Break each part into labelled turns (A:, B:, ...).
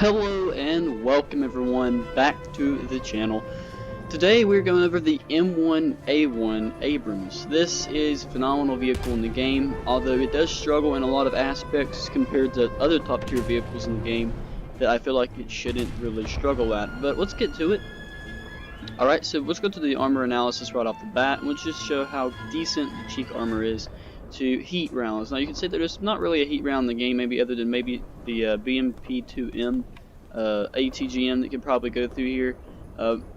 A: Hello and welcome everyone back to the channel. Today we're going over the M1A1 Abrams. This is a phenomenal vehicle in the game, although it does struggle in a lot of aspects compared to other top tier vehicles in the game that I feel like it shouldn't really struggle at. But let's get to it. Alright, so let's go to the armor analysis right off the bat and let's just show how decent the cheek armor is to heat rounds. Now you can say that there's not really a heat round in the game, maybe other than maybe the BMP2M ATGM that could probably go through here.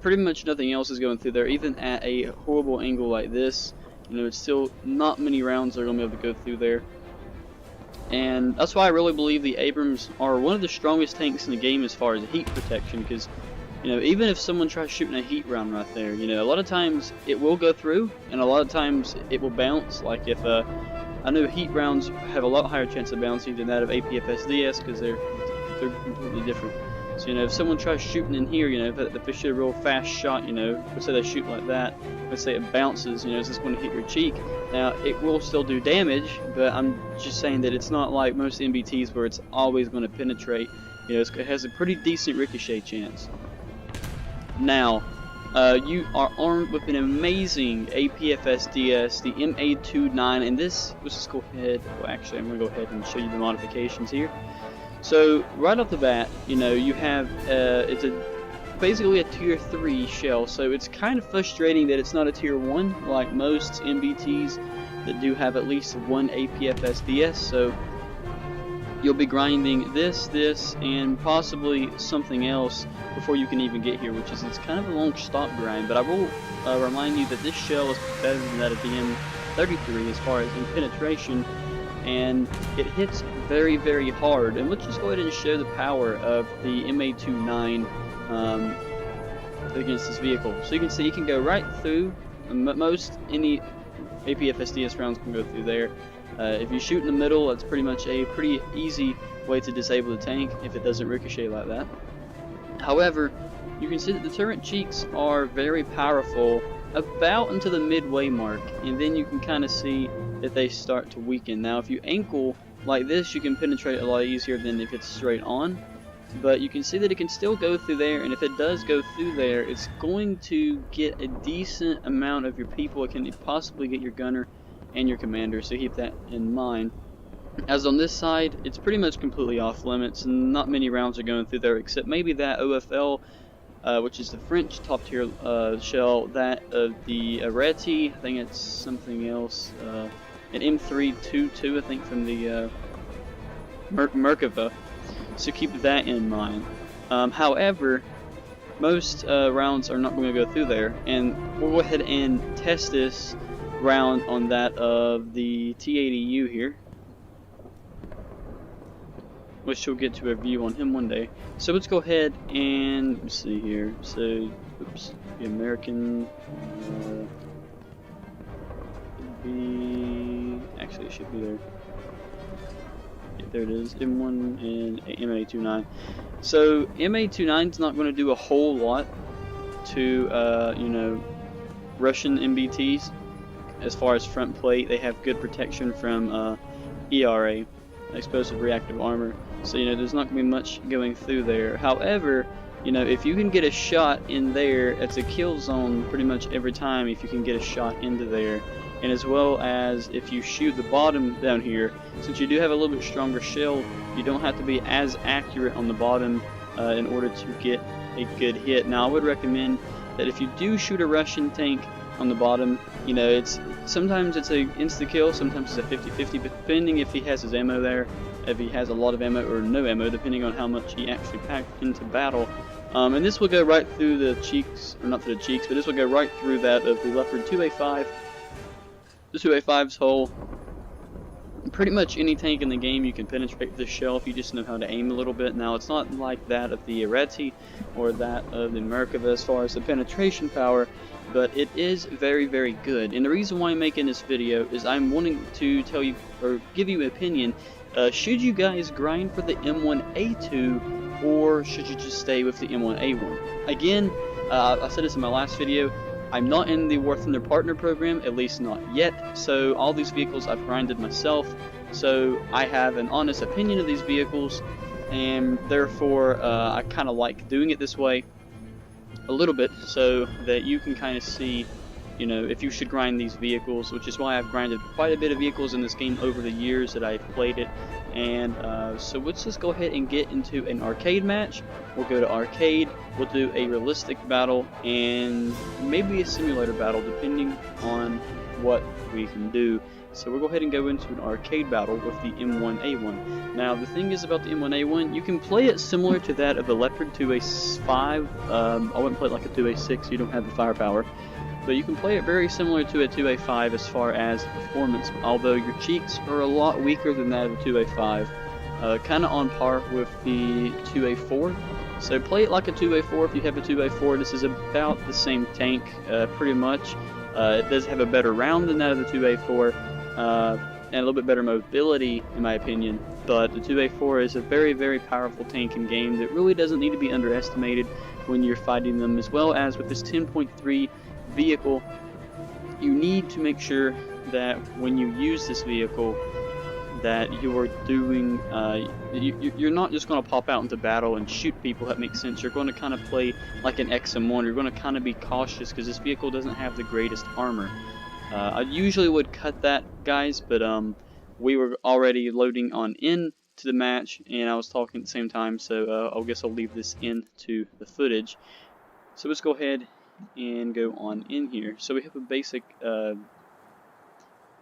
A: Pretty much nothing else is going through there, even at a horrible angle like this. You know, it's still not many rounds that are going to be able to go through there. And that's why I really believe the Abrams are one of the strongest tanks in the game as far as heat protection, because you know, even if someone tries shooting a heat round right there, you know, a lot of times it will go through, and a lot of times it will bounce. Like if I know heat rounds have a lot higher chance of bouncing than that of APFSDS because they're completely different. So you know, if someone tries shooting in here, you know, if they shoot a real fast shot, you know, let's say they shoot like that, let's say it bounces, you know, it's just going to hit your cheek. Now it will still do damage, but I'm just saying that it's not like most MBTs where it's always going to penetrate. You know, it has a pretty decent ricochet chance. Now, you are armed with an amazing APFSDS, the MA29, and this, let's just go ahead, well actually I'm going to go ahead and show you the modifications here. So, right off the bat, you know, you have, it's basically a tier 3 shell, so it's kind of frustrating that it's not a tier 1 like most MBTs that do have at least one APFSDS, so you'll be grinding this, and possibly something else before you can even get here, which is it's kind of a long stop grind. But I will remind you that this shell is better than that of the M33 as far as in penetration, and it hits very, very hard. And let's just go ahead and show the power of the MA29 against this vehicle. So you can see you can go right through. Most any APFSDS rounds can go through there. If you shoot in the middle, that's pretty much a pretty easy way to disable the tank if it doesn't ricochet like that. However, you can see that the turret cheeks are very powerful about into the midway mark, and then you can kind of see that they start to weaken. Now if you ankle like this, you can penetrate a lot easier than if it's straight on, but you can see that it can still go through there, and if it does go through there, it's going to get a decent amount of your people. It can possibly get your gunner and your commander, so keep that in mind. As on this side, it's pretty much completely off limits, and not many rounds are going through there except maybe that OFL, which is the French top tier shell, that of the Areti, I think it's something else, an M322 I think from the Merkava, so keep that in mind. However, most rounds are not going to go through there, and we'll go ahead and test this round on that of the T80U here, which we'll get to a review on him one day. So let's go ahead and let's see here. So, oops, the American actually it should be there. Yeah, there it is, M1 and MA29. So MA29 is not going to do a whole lot to you know, Russian MBTs. As far as front plate, they have good protection from ERA, explosive reactive armor. So you know, there's not going to be much going through there. However, you know, if you can get a shot in there, it's a kill zone pretty much every time if you can get a shot into there. And as well as if you shoot the bottom down here, since you do have a little bit stronger shell, you don't have to be as accurate on the bottom in order to get a good hit. Now I would recommend that if you do shoot a Russian tank on the bottom, you know, sometimes it's a insta kill, sometimes it's a 50-50, depending if he has his ammo there, if he has a lot of ammo or no ammo, depending on how much he actually packed into battle. And this will go right through the cheeks, or not through the cheeks, but this will go right through that of the Leopard 2A5. The 2A5's hole. Pretty much any tank in the game you can penetrate this shell if you just know how to aim a little bit. Now it's not like that of the Areti or that of the Merkava as far as the penetration power, but it is very, very good. And the reason why I'm making this video is I'm wanting to tell you, or give you an opinion, should you guys grind for the M1A2, or should you just stay with the M1A1? Again, I said this in my last video, I'm not in the War Thunder Partner Program, at least not yet, so all these vehicles I've grinded myself, so I have an honest opinion of these vehicles, and therefore I kind of like doing it this way a little bit, so that you can kind of see, you know, if you should grind these vehicles, which is why I've grinded quite a bit of vehicles in this game over the years that I've played it. And so let's just go ahead and get into an arcade match. We'll go to arcade, we'll do a realistic battle, and maybe a simulator battle, depending on what we can do. So we'll go ahead and go into an arcade battle with the M1A1. Now the thing is about the M1A1, you can play it similar to that of the Leopard 2A5. I wouldn't play it like a 2A6, you don't have the firepower. But you can play it very similar to a 2A5 as far as performance, although your cheeks are a lot weaker than that of a 2A5. Kind of on par with the 2A4. So play it like a 2A4 if you have a 2A4. This is about the same tank, pretty much. It does have a better round than that of the 2A4, and a little bit better mobility, in my opinion. But the 2A4 is a very, very powerful tank in game that really doesn't need to be underestimated when you're fighting them, as well as with this 10.3 vehicle. You need to make sure that when you use this vehicle that you are doing, you're not just going to pop out into battle and shoot people. That makes sense. You're going to kind of play like an XM1. You're going to kind of be cautious because this vehicle doesn't have the greatest armor. I usually would cut that, guys, but we were already loading on in to the match, and I was talking at the same time, so I guess I'll leave this into the footage. So let's go ahead and go on in here. So we have a basic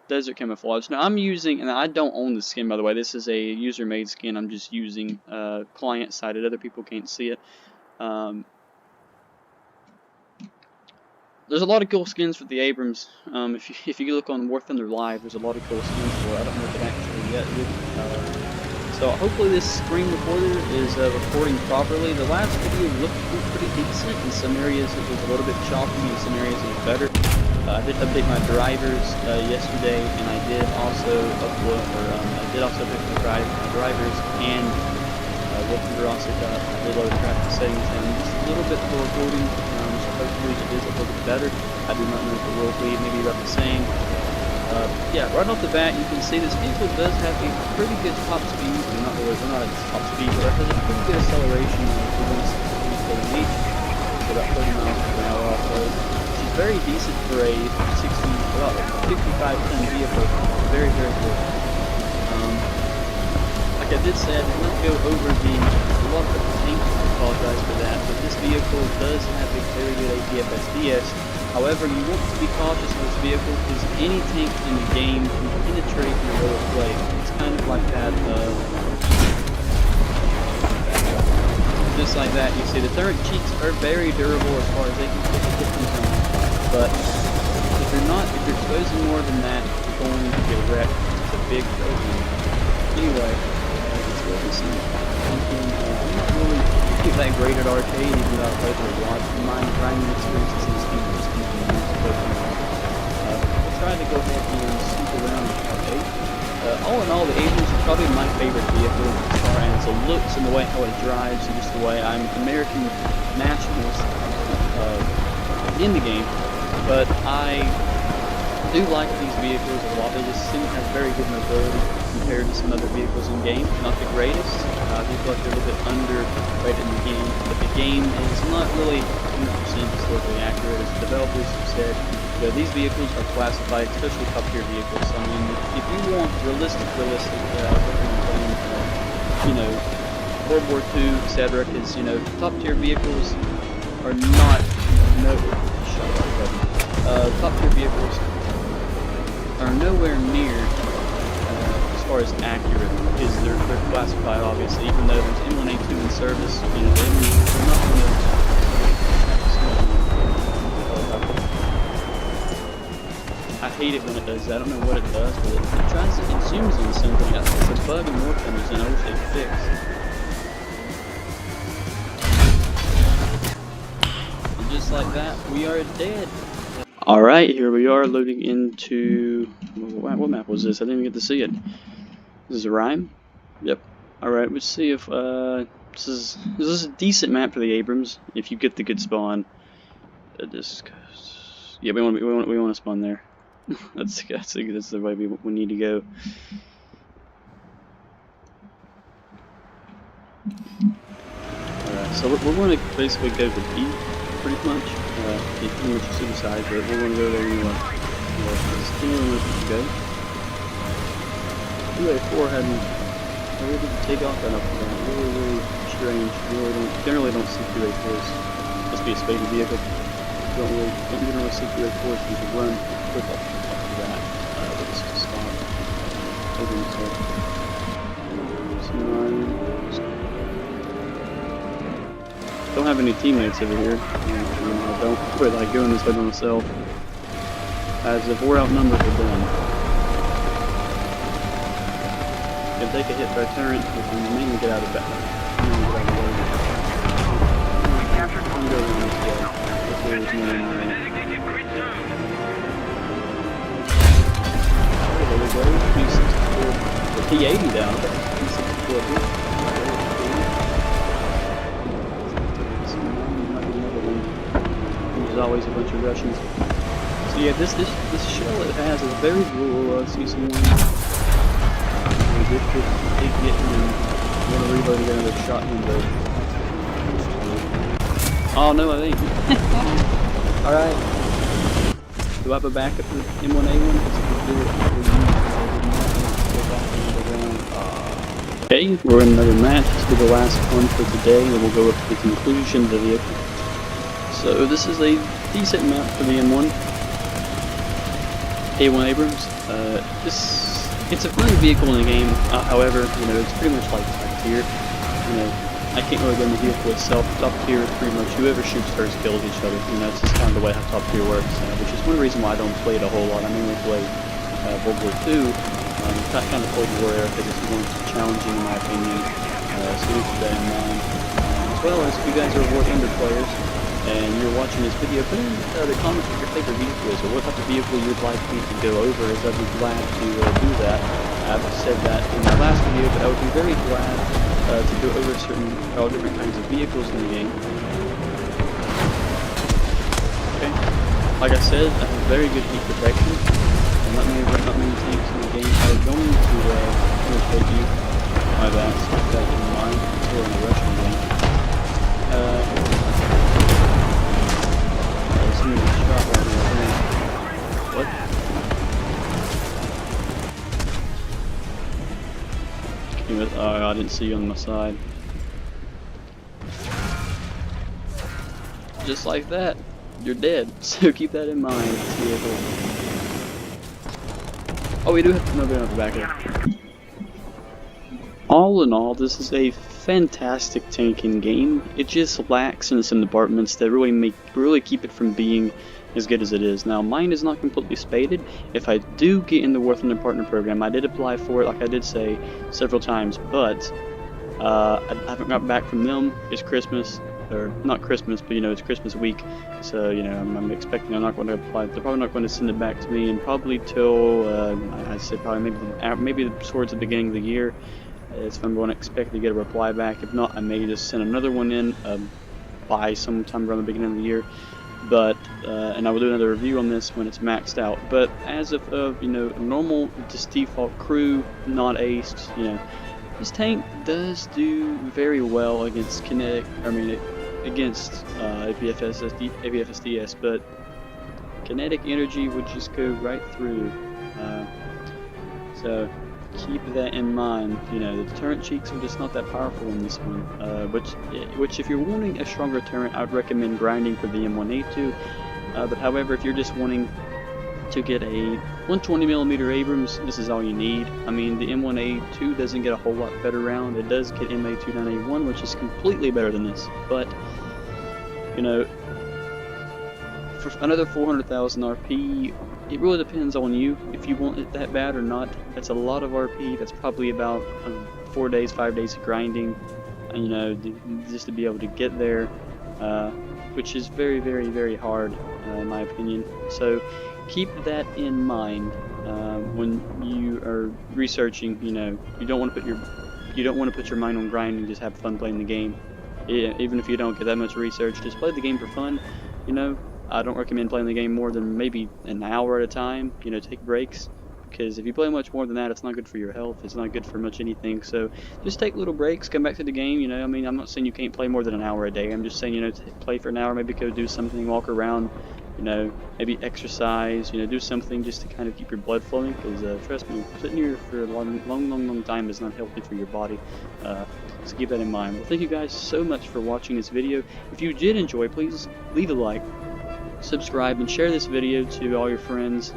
A: desert camouflage. Now I'm using, and I don't own the skin, by the way. This is a user-made skin. I'm just using client-sided. Other people can't see it. There's a lot of cool skins for the Abrams. If you look on War Thunder Live, there's a lot of cool skins for it. I don't know if it actually yet did. So hopefully this screen recorder is recording properly. The last video looked pretty decent. In some areas it was a little bit choppy, in some areas it was better. I did update my drivers yesterday, and I did also upload, my drivers, and War Thunder also got a little traffic settings down just a little bit for recording. So hopefully it is a little bit better. I do not know if it will be, maybe about the same. Yeah, right off the bat, you can see this vehicle does have a pretty good top speed. Not really, we're not at its top speed, but it has a pretty good acceleration of 160 so about 30 miles per hour off-road. Which is very decent for a 55-ton vehicle. Very, very good. Like I did say, I did not go over the lot of the tank. I apologize for that, but this vehicle does have a very good APFSDS. However, you want to be cautious of this vehicle because any tank in the game can penetrate your lower plate. It's kind of like that, just like that. You see the turret cheeks are very durable as far as they can hit them down. But if you're exposing more than that, you're going to get wrecked. It's a big problem. Anyway, let's go to some something. I'm not really that great at arcade, even though I played it a lot. My grinding experiences in this game are just trying to go ahead and sneak around the arcade. All in all, the Abrams are probably my favorite vehicle as far as the looks and the way how it drives, and just the way I'm American nationalist in the game. But I do like these vehicles a lot. They just seem to have very good mobility compared to some other vehicles in game. Not the greatest. I do feel like they're a little bit underrated in the game, but the game is not really 100% historically accurate. As the developers have said, you know, these vehicles are classified, especially top tier vehicles. I mean, if you want realistic, you know, World War II, etc., because, you know, top tier vehicles are not, top tier vehicles are nowhere near as far as accurate, because they're classified, obviously, even though there's M1A2 in service, you know, they're not going to. I hate it when it does that. I don't know what it does, but it tries to, it zooms on something. It's a bug in War Thunder, and I wish they'd fix. And just like that, we are dead. Alright, here we are loading into... What map was this? I didn't even get to see it. This is a rhyme? Yep. Alright, let's see if... This is a decent map for the Abrams, if you get the good spawn. Yeah, we want to spawn there. that's the way we need to go. Alright, so we're going to basically go to B, pretty much. It's pretty much a suicide, but we're going to go there anyway. Just anywhere we go. 2A4 hadn't really take off that up and down. Really strange. Generally don't see 2A4s. Must be a spaded vehicle. Don't generally see 2A4s because you run quick up to that. But it's just stop. Don't have any teammates over here. I don't quite like doing this by myself. As if we're outnumbered for them. If they get hit by a turret, we can mainly get out of that. There we go. P64. The P80 down. P64. There's always a bunch of Russians. So yeah, this shell it has is very cool. See someone. Did get him. I'm gonna reload and get another shot in the. Oh no, I ain't. Alright. Do I have a backup for M1A1? Okay, we're in another match. This will be the last one for today, and we'll go up to the conclusion of the vehicle. So this is a decent map for the M1. A1 Abrams. It's a fun vehicle in the game. However, you know, it's pretty much like top tier. You know, I can't really go in the vehicle itself. Top tier is pretty much whoever shoots first kills each other. You know, it's just kind of the way how top tier works. Which is one reason why I don't play it a whole lot. I mainly play World War II. That kind of Cold War era because it's more challenging in my opinion. So keep that in mind. As well as if you guys are War Thunder players and you're watching this video, put in the comments what your favorite vehicle is, or what type of vehicle you'd like me to go over, as I'd be glad to do that. I've said that in my last video, but I would be very glad to go over all different kinds of vehicles in the game. Okay, like I said, I have very good heat protection, and not many tanks in the game are going to penetrate you. My bad, so keep that in mind. We're in a Russian game. What? Oh, I didn't see you on my side. Just like that, you're dead. So keep that in mind. Oh, we do have another backup. All in all, this is a fantastic tanking game. It just lacks in some departments that really keep it from being as good as it is. Now, mine is not completely spaded. If I do get in the War Thunder Partner Program, I did apply for it, like I did say several times, but I haven't got back from them. It's Christmas, or not Christmas, but you know, it's Christmas week, so you know, I'm expecting I'm not going to apply. They're probably not going to send it back to me, and probably till I'd say probably maybe towards the beginning of the year. Is if I'm going to expect to get a reply back. If not, I may just send another one in by sometime around the beginning of the year. But and I will do another review on this when it's maxed out. But as of you know, normal, just default crew, not aced, you know, this tank does do very well against kinetic. I mean, against APFSDS, but kinetic energy would just go right through. So keep that in mind. You know, the deterrent cheeks are just not that powerful in this one. Which if you're wanting a stronger deterrent, I would recommend grinding for the M1A2. But however, if you're just wanting to get a 120mm Abrams, this is all you need. I mean, the M1A2 doesn't get a whole lot better round. It does get MA29A1, which is completely better than this. But you know, for another 400,000 RP, it really depends on you if you want it that bad or not. That's a lot of RP. That's probably about 4 days, 5 days of grinding, you know, just to be able to get there, which is very, very, very hard, in my opinion. So keep that in mind when you are researching. You know, you don't want to put your mind on grinding. Just have fun playing the game. Even if you don't get that much research, just play the game for fun. You know, I don't recommend playing the game more than maybe an hour at a time. You know, take breaks. because if you play much more than that, it's not good for your health, it's not good for much anything. So just take little breaks, come back to the game, you know. I mean, I'm not saying you can't play more than an hour a day. I'm just saying, you know, play for an hour, maybe go do something, walk around, you know, maybe exercise, you know, do something just to kind of keep your blood flowing, because trust me, sitting here for a long time is not healthy for your body. So keep that in mind. Well, thank you guys so much for watching this video. If you did enjoy, please leave a like, subscribe, and share this video to all your friends.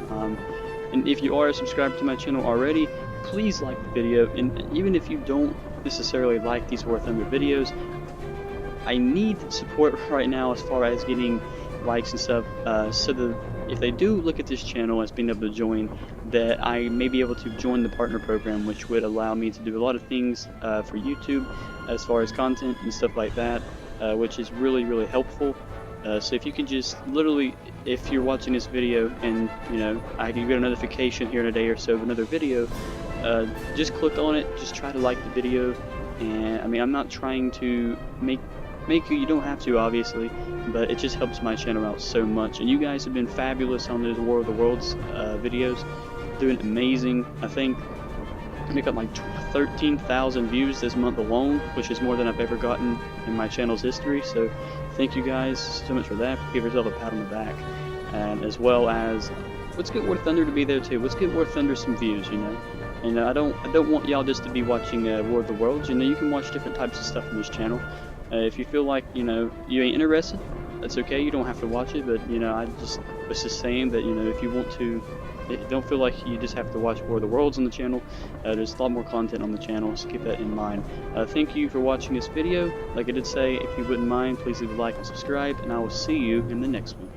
A: And if you are a subscriber to my channel already, please like the video. And even if you don't necessarily like these War Thunder videos, I need support right now as far as getting likes and stuff, so that if they do look at this channel as being able to join, that I may be able to join the partner program, which would allow me to do a lot of things for YouTube as far as content and stuff like that, which is really helpful. So if you can just literally, if you're watching this video and you know I can get a notification here in a day or so of another video, just click on it, just try to like the video. And I mean, I'm not trying to make you don't have to, obviously, but it just helps my channel out so much. And you guys have been fabulous on those War of the Worlds videos, doing amazing. I think I got like 13,000 views this month alone, which is more than I've ever gotten in my channel's history. So thank you guys so much for that. Give yourself a pat on the back. And as well as, let's get War Thunder to be there too. Let's get War Thunder some views, you know. And I don't want y'all just to be watching War of the Worlds. You know, you can watch different types of stuff on this channel. If you feel like, you know, you ain't interested, that's okay. You don't have to watch it. But you know, I was just saying that, you know, if you want to, don't feel like you just have to watch War of the Worlds on the channel. There's a lot more content on the channel, so keep that in mind. Thank you for watching this video. Like I did say, if you wouldn't mind, please leave a like and subscribe, and I will see you in the next one.